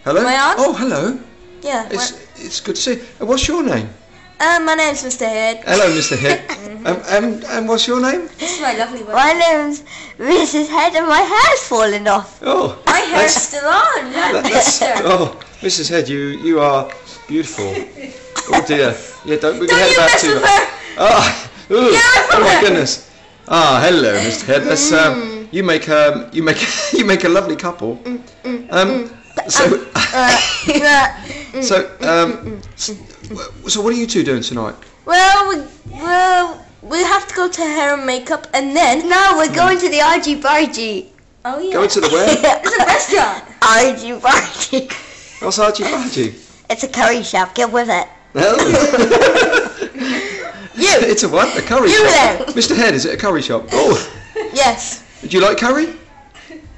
Hello? My aunt? Oh, hello. Yeah. It's good to see you. What's your name? My name's Mr. Head. Hello, Mr. Head. And what's your name? This is my lovely wife. My name's Mrs. Head and my hair's falling off. Oh, My hair's still on. oh, Mrs. Head, you are beautiful. Oh dear. Yeah, don't move your head back too much. Oh, oh my goodness. Ah, hello, Mr. Head. That's you make a lovely couple. So what are you two doing tonight? Well, we have to go to hair and makeup, and then we're going to the Argy Bargy. oh yeah, Going to the where? it's a restaurant. Argy Bargy. What's Argy Bargy? It's a curry shop. Get with it. It's a what? A curry You shop? then. Mr. Head, is it a curry shop? Oh, Yes. do you like curry,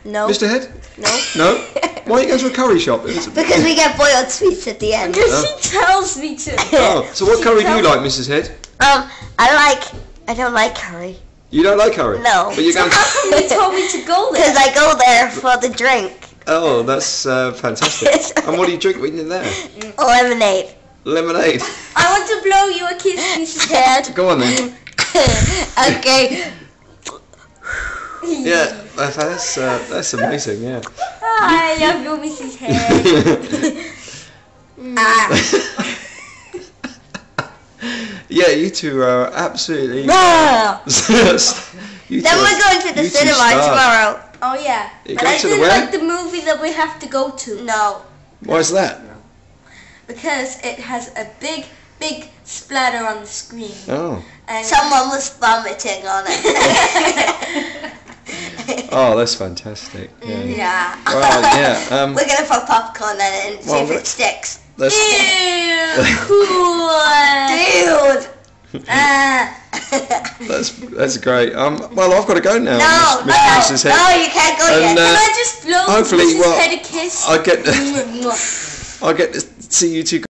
No. Mr. Head? No. No? Why are you going to a curry shop? Because we get boiled sweets at the end. Because she tells me to. Oh, so what curry do you like, Mrs. Head? I don't like curry. You don't like curry? No. But you're going How come you told me to go Because there? I go there for the drink. Oh, that's fantastic. And what do you drink when you're there? Lemonade. Lemonade. I want to blow you a kiss, Mrs. Head. Go on then. Okay. Yeah, that's amazing, yeah. I love you, Mrs. Head. Yeah, you two are absolutely... No. You Then two we're going to the you two cinema stars. tomorrow. Oh yeah. You And go I to the didn't where? like the movie that we have to go to. No. Why is that? Because it has a big splatter on the screen. Oh. And Someone was vomiting on it. Oh, that's fantastic. Yeah. Yeah. Well, yeah. We're going to put popcorn in it and see Well, if it sticks. That's, Ew, cool. Dude. that's great. Well, I've got to go now, No, Mrs. Head. no, you can't go And, yet. Can I just blow hopefully, Mrs. well, Head a kiss? I get to see you two